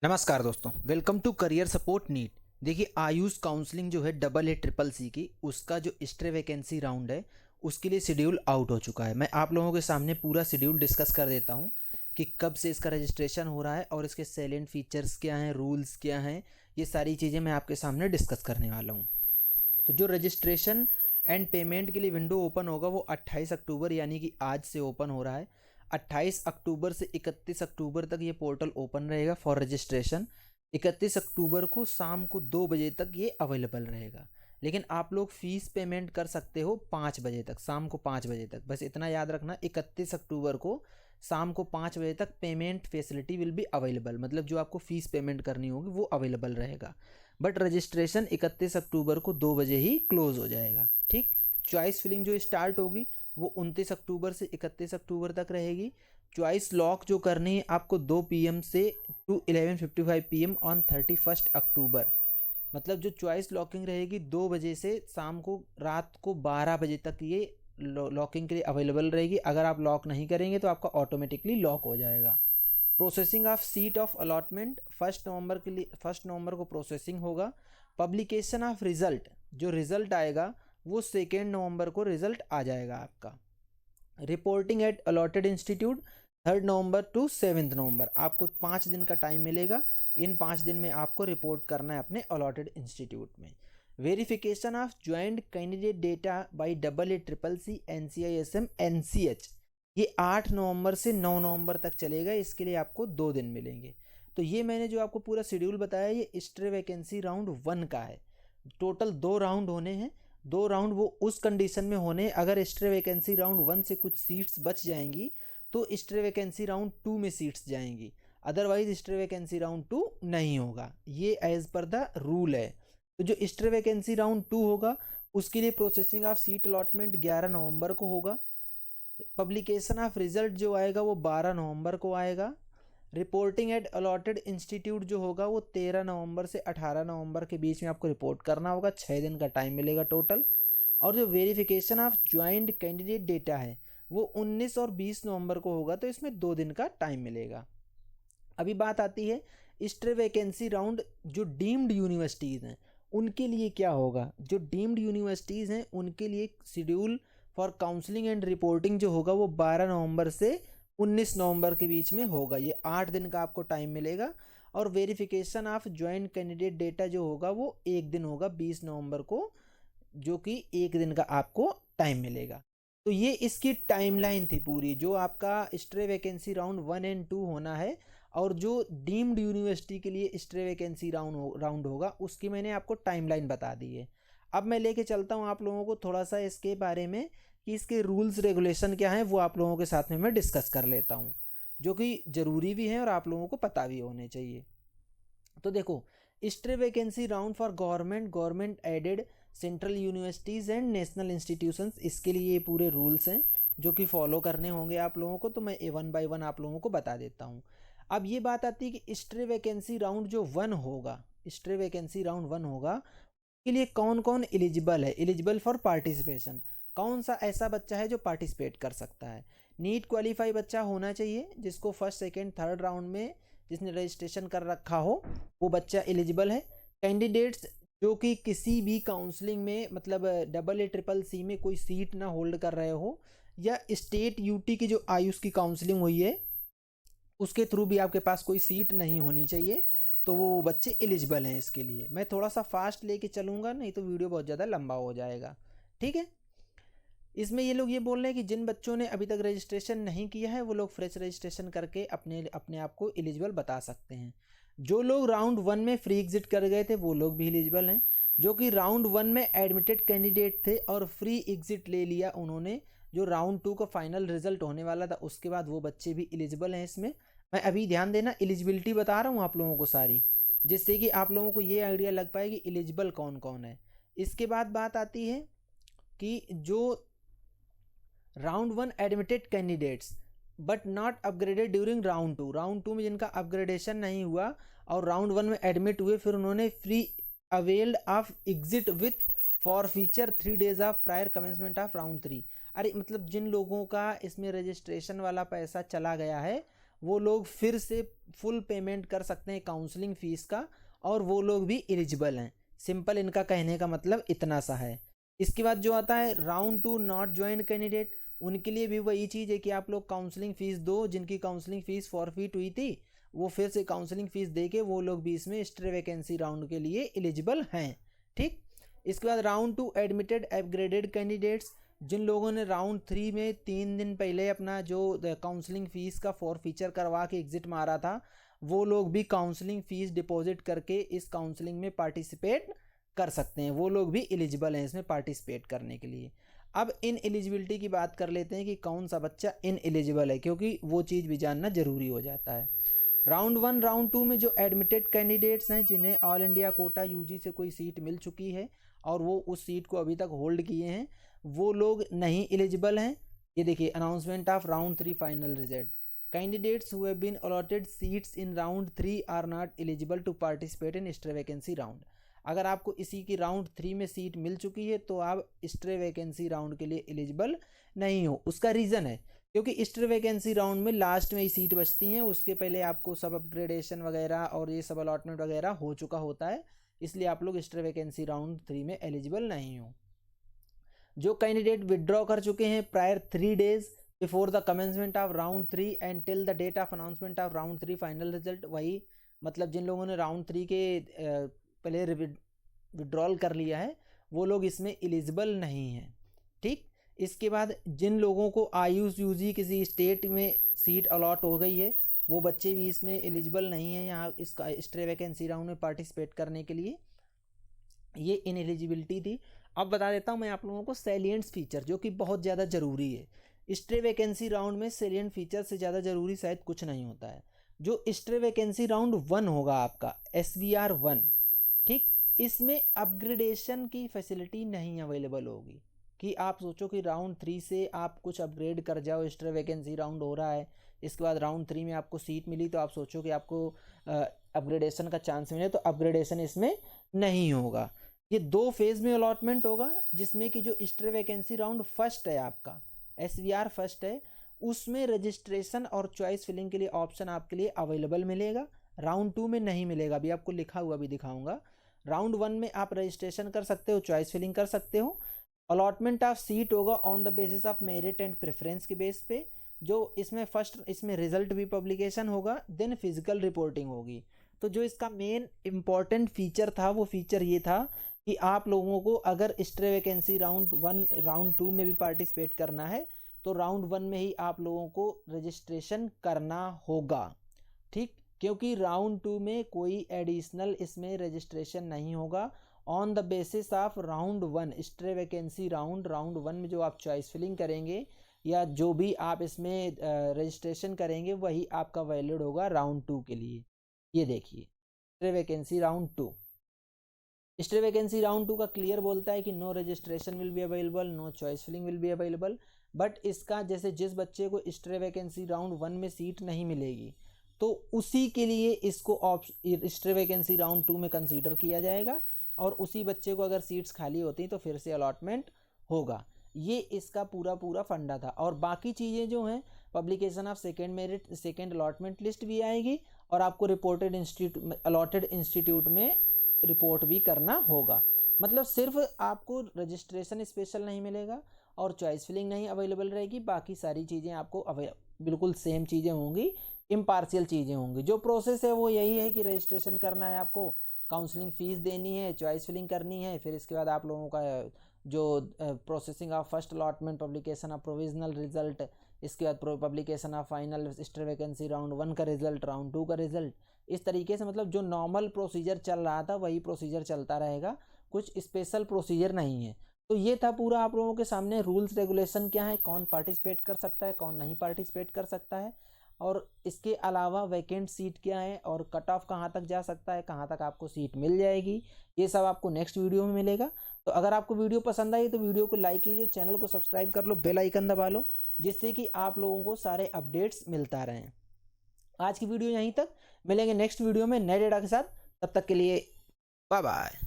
नमस्कार दोस्तों, welcome to career support NEET. देखिए, आयुष काउंसलिंग जो है AA CCC की, उसका जो स्ट्रे वैकेंसी राउंड है उसके लिए शेड्यूल आउट हो चुका है। मैं आप लोगों के सामने पूरा शेड्यूल डिस्कस कर देता हूं कि कब से इसका रजिस्ट्रेशन हो रहा है और इसके सैलेंट फीचर्स क्या हैं, रूल्स क्या हैं, ये सारी चीज़ें मैं आपके सामने डिस्कस करने वाला हूँ। तो जो रजिस्ट्रेशन एंड पेमेंट के लिए विंडो ओपन होगा वो 28 अक्टूबर यानी कि आज से ओपन हो रहा है। 28 अक्टूबर से 31 अक्टूबर तक ये पोर्टल ओपन रहेगा फॉर रजिस्ट्रेशन। 31 अक्टूबर को शाम को 2 बजे तक ये अवेलेबल रहेगा, लेकिन आप लोग फीस पेमेंट कर सकते हो 5 बजे तक, शाम को 5 बजे तक। बस इतना याद रखना, 31 अक्टूबर को शाम को 5 बजे तक payment facility will be available, मतलब जो आपको फ़ीस पेमेंट करनी होगी वो अवेलेबल रहेगा। बट रजिस्ट्रेशन 31 अक्टूबर को 2 बजे ही क्लोज़ हो जाएगा। ठीक, चॉइस फिलिंग जो स्टार्ट होगी वो 29 अक्टूबर से 31 अक्टूबर तक रहेगी। चॉइस लॉक जो करनी है आपको 2 PM से टू 11:55 PM ऑन 31 अक्टूबर, मतलब जो चॉइस लॉकिंग रहेगी 2 बजे से शाम को रात को 12 बजे तक ये लॉकिंग के लिए अवेलेबल रहेगी। अगर आप लॉक नहीं करेंगे तो आपका ऑटोमेटिकली लॉक हो जाएगा। Processing of seat of allotment 1 नवंबर के लिए 1 नवंबर को प्रोसेसिंग होगा। पब्लिकेशन ऑफ रिजल्ट, जो रिजल्ट आएगा वो 2 नवंबर को रिजल्ट आ जाएगा आपका। Reporting at allotted institute 3 November to 7 November, आपको 5 दिन का टाइम मिलेगा। इन 5 दिन में आपको रिपोर्ट करना है अपने अलॉटेड इंस्टीट्यूट में। Verification of joint candidate data by AA CCC NCISM NCH, ये 8 नवंबर से 9 नवंबर तक चलेगा। इसके लिए आपको 2 दिन मिलेंगे। तो ये मैंने जो आपको पूरा शेड्यूल बताया ये स्ट्रे वैकेंसी राउंड 1 का है। टोटल 2 राउंड होने हैं। 2 राउंड वो उस कंडीशन में होने, अगर स्ट्रे वैकेंसी राउंड 1 से कुछ सीट्स बच जाएंगी तो स्ट्रे वैकेंसी राउंड 2 में सीट्स जाएंगी, अदरवाइज स्ट्रे वैकेंसी राउंड 2 नहीं होगा। ये एज पर द रूल है। तो जो स्ट्रे वैकेंसी राउंड 2 होगा उसके लिए प्रोसेसिंग ऑफ सीट अलॉटमेंट 11 नवंबर को होगा। पब्लिकेशन ऑफ रिजल्ट जो आएगा वो 12 नवंबर को आएगा। रिपोर्टिंग एट अलॉटेड इंस्टीट्यूट जो होगा वो 13 नवंबर से 18 नवंबर के बीच में आपको रिपोर्ट करना होगा। 6 दिन का टाइम मिलेगा टोटल। और जो verification of joint candidate data है वो 19 और 20 नवंबर को होगा, तो इसमें 2 दिन का टाइम मिलेगा। अभी बात आती है स्ट्रे वैकेंसी राउंड जो डीम्ड यूनिवर्सिटीज़ हैं उनके लिए क्या होगा। जो डीम्ड यूनिवर्सिटीज़ हैं उनके लिए schedule for counselling and reporting जो होगा वो 12 नवंबर से 19 नवंबर के बीच में होगा। ये 8 दिन का आपको टाइम मिलेगा। और verification of joint candidate data जो होगा वो 1 दिन होगा 20 नवंबर को, जो कि 1 दिन का आपको टाइम मिलेगा। तो ये इसकी टाइमलाइन थी पूरी, जो आपका स्ट्रे वैकेंसी राउंड 1 एंड 2 होना है और जो डीम्ड यूनिवर्सिटी के लिए स्ट्रे वैकेंसी राउंड होगा उसकी मैंने आपको टाइमलाइन बता दी है। अब मैं लेके चलता हूँ आप लोगों को थोड़ा सा इसके बारे में कि इसके रूल्स रेगुलेशन क्या हैं, वो आप लोगों के साथ में मैं डिस्कस कर लेता हूँ, जो कि ज़रूरी भी है और आप लोगों को पता भी होने चाहिए। तो देखो, stray vacancy round for government aided central universities and national institutions, इसके लिए ये पूरे रूल्स हैं जो कि फॉलो करने होंगे आप लोगों को। तो मैं 1 बाय 1 आप लोगों को बता देता हूँ। अब ये बात आती है कि स्ट्रे वैकेंसी राउंड जो 1 होगा, स्ट्रे वैकेंसी राउंड 1 होगा के लिए कौन कौन एलिजिबल है, एलिजिबल फॉर पार्टिसिपेशन। कौन सा ऐसा बच्चा है जो पार्टिसिपेट कर सकता है। नीट क्वालिफाई बच्चा होना चाहिए, जिसको फर्स्ट सेकेंड थर्ड राउंड में जिसने रजिस्ट्रेशन कर रखा हो वो बच्चा एलिजिबल है। कैंडिडेट्स जो कि किसी भी काउंसलिंग में, मतलब AA CCC में कोई सीट ना होल्ड कर रहे हो, या स्टेट यूटी की जो आयुष की काउंसलिंग हुई है उसके थ्रू भी आपके पास कोई सीट नहीं होनी चाहिए, तो वो बच्चे एलिजिबल हैं इसके लिए। मैं थोड़ा सा फास्ट लेके चलूँगा, नहीं तो वीडियो बहुत ज़्यादा लंबा हो जाएगा। ठीक है, इसमें ये लोग ये बोल रहे हैं कि जिन बच्चों ने अभी तक रजिस्ट्रेशन नहीं किया है वो लोग फ्रेश रजिस्ट्रेशन करके अपने आप को एलिजिबल बता सकते हैं। जो लोग राउंड 1 में फ्री एग्जिट कर गए थे वो लोग भी एलिजिबल हैं। जो कि राउंड 1 में एडमिटेड कैंडिडेट थे और फ्री एग्जिट ले लिया उन्होंने, जो राउंड 2 का फाइनल रिजल्ट होने वाला था उसके बाद, वो बच्चे भी एलिजिबल हैं इसमें। मैं अभी ध्यान देना, एलिजिबिलिटी बता रहा हूँ आप लोगों को सारी, जिससे कि आप लोगों को ये आइडिया लग पाए कि एलिजिबल कौन कौन है। इसके बाद बात आती है कि जो round 1 admitted candidates but not upgraded during round 2 में जिनका अपग्रेडेशन नहीं हुआ और राउंड 1 में एडमिट हुए, फिर उन्होंने free availed of exit with for feature 3 days of prior commencement of round 3। अरे मतलब जिन लोगों का इसमें रजिस्ट्रेशन वाला पैसा चला गया है वो लोग फिर से फुल पेमेंट कर सकते हैं काउंसलिंग फ़ीस का, और वो लोग भी एलिजिबल हैं। सिंपल इनका कहने का मतलब इतना सा है। इसके बाद जो आता है राउंड 2 नॉट ज्वाइन कैंडिडेट, उनके लिए भी वही चीज़ है कि आप लोग काउंसलिंग फ़ीस दो। जिनकी काउंसलिंग फ़ीस फॉरफिट हुई थी वो फिर से काउंसलिंग फ़ीस दे के वो लोग भी इसमें स्ट्रे वैकेंसी राउंड के लिए एलिजिबल हैं। ठीक। इसके बाद राउंड 2 एडमिटेड अपग्रेडेड कैंडिडेट्स, जिन लोगों ने राउंड 3 में 3 दिन पहले अपना जो काउंसलिंग फ़ीस का फॉरफीचर करवा के एग्ज़िट मारा था, वो लोग भी काउंसलिंग फ़ीस डिपॉजिट करके इस काउंसलिंग में पार्टिसिपेट कर सकते हैं। वो लोग भी एलिजिबल हैं इसमें पार्टिसिपेट करने के लिए। अब इन एलिजिबिलिटी की बात कर लेते हैं कि कौन सा बच्चा इन एलिजिबल है, क्योंकि वो चीज़ भी जानना ज़रूरी हो जाता है। राउंड 1 राउंड 2 में जो एडमिटेड कैंडिडेट्स हैं जिन्हें ऑल इंडिया कोटा यूजी से कोई सीट मिल चुकी है और वो उस सीट को अभी तक होल्ड किए हैं, वो लोग नहीं एलिजिबल हैं। ये देखिए announcement of round 3 final result, candidates who have been allotted seats in round 3 are not eligible to participate in stray vacancy round. अगर आपको इसी की राउंड 3 में सीट मिल चुकी है तो आप स्ट्रे वैकेंसी राउंड के लिए एलिजिबल नहीं हो। उसका रीज़न है क्योंकि स्ट्रे वैकेंसी राउंड में लास्ट में ही सीट बचती हैं, उसके पहले आपको सब अपग्रेडेशन वगैरह और ये सब अलॉटमेंट वगैरह हो चुका होता है, इसलिए आप लोग स्ट्रे वैकेंसी राउंड 3 में एलिजिबल नहीं हो। जो कैंडिडेट विड्रॉ कर चुके हैं prior 3 days before the commencement of round 3 and till the date of announcement of round 3 final result, वही मतलब जिन लोगों ने राउंड 3 के पहले विड्रॉल कर लिया है वो लोग इसमें एलिजिबल नहीं हैं। ठीक। इसके बाद जिन लोगों को आयुष यूजी किसी स्टेट में सीट अलॉट हो गई है वो बच्चे भी इसमें एलिजिबल नहीं हैं यहाँ इसका स्ट्रे वैकेंसी राउंड में पार्टिसिपेट करने के लिए। ये इनएलिजिबिलिटी थी। अब बता देता हूँ मैं आप लोगों को सैलिएंट्स फीचर जो कि बहुत ज़्यादा ज़रूरी है। स्ट्रे वैकेंसी राउंड में सैलिएंट फीचर से ज़्यादा ज़रूरी शायद कुछ नहीं होता है। जो स्ट्रे वैकेंसी राउंड 1 होगा आपका SVR 1, ठीक, इसमें अपग्रेडेशन की फैसिलिटी नहीं अवेलेबल होगी कि आप सोचो कि राउंड 3 से आप कुछ अपग्रेड कर जाओ, स्ट्रे वैकेंसी राउंड हो रहा है, इसके बाद राउंड 3 में आपको सीट मिली तो आप सोचो कि आपको अपग्रेडेशन का चांस मिले, तो अपग्रेडेशन इसमें नहीं होगा। ये 2 फेज़ में अलॉटमेंट होगा जिसमें कि जो स्ट्रे वैकेंसी राउंड फर्स्ट है आपका SVR फर्स्ट है, उसमें रजिस्ट्रेशन और चॉइस फिलिंग के लिए ऑप्शन आपके लिए अवेलेबल मिलेगा। राउंड 2 में नहीं मिलेगा, अभी आपको लिखा हुआ भी दिखाऊंगा। राउंड 1 में आप रजिस्ट्रेशन कर सकते हो, चॉइस फिलिंग कर सकते हो। अलॉटमेंट ऑफ सीट होगा on the basis of merit and preference के बेस पे। जो इसमें फर्स्ट इसमें रिजल्ट भी पब्लिकेशन होगा, देन फिजिकल रिपोर्टिंग होगी। तो जो इसका मेन इम्पॉर्टेंट फीचर था वो फीचर ये था कि आप लोगों को अगर स्ट्रे वैकेंसी राउंड 1 राउंड 2 में भी पार्टिसिपेट करना है तो राउंड 1 में ही आप लोगों को रजिस्ट्रेशन करना होगा। ठीक, क्योंकि राउंड 2 में कोई एडिशनल इसमें रजिस्ट्रेशन नहीं होगा। On the basis of round 1 stray vacancy round 1 में जो आप चॉइस फिलिंग करेंगे या जो भी आप इसमें रजिस्ट्रेशन करेंगे वही आपका वैलिड होगा राउंड 2 के लिए। ये देखिए stray vacancy round 2, stray vacancy round 2 का क्लियर बोलता है कि no registration will be available, no choice filling will be available. But इसका जैसे जिस बच्चे को स्ट्रे वैकेंसी राउंड 1 में सीट नहीं मिलेगी तो उसी के लिए इसको स्ट्रे वैकेंसी राउंड 2 में कंसीडर किया जाएगा और उसी बच्चे को अगर सीट्स खाली होती हैं तो फिर से अलॉटमेंट होगा। ये इसका पूरा फंडा था। और बाकी चीज़ें जो हैं publication of second merit, second allotment list भी आएगी और आपको रिपोर्टेड इंस्टीट्यूट अलॉटेड इंस्टीट्यूट में रिपोर्ट भी करना होगा। मतलब सिर्फ आपको रजिस्ट्रेशन स्पेशल नहीं मिलेगा और चॉइस फिलिंग नहीं अवेलेबल रहेगी, बाकी सारी चीज़ें आपको बिल्कुल सेम चीज़ें होंगी, इम्पार्शियल चीज़ें होंगी। जो प्रोसेस है वो यही है कि रजिस्ट्रेशन करना है, आपको काउंसलिंग फ़ीस देनी है, चॉइस फिलिंग करनी है, फिर इसके बाद आप लोगों का जो processing of first allotment, publication of provisional result, इसके बाद publication of final stray vacancy round 1 का रिजल्ट, राउंड 2 का रिजल्ट, इस तरीके से मतलब जो नॉर्मल प्रोसीजर चल रहा था वही प्रोसीजर चलता रहेगा, कुछ स्पेशल प्रोसीजर नहीं है। तो ये था पूरा आप लोगों के सामने रूल्स रेगुलेशन क्या है, कौन पार्टिसिपेट कर सकता है, कौन नहीं पार्टिसिपेट कर सकता है, और इसके अलावा वैकेंट सीट क्या है और कट ऑफ कहाँ तक जा सकता है, कहाँ तक आपको सीट मिल जाएगी, ये सब आपको नेक्स्ट वीडियो में मिलेगा। तो अगर आपको वीडियो पसंद आई तो वीडियो को लाइक कीजिए, चैनल को सब्सक्राइब कर लो, बेल आइकन दबा लो, जिससे कि आप लोगों को सारे अपडेट्स मिलता रहें। आज की वीडियो यहीं तक, मिलेंगे नेक्स्ट वीडियो में नए डेटा के साथ, तब तक के लिए बाय बाय।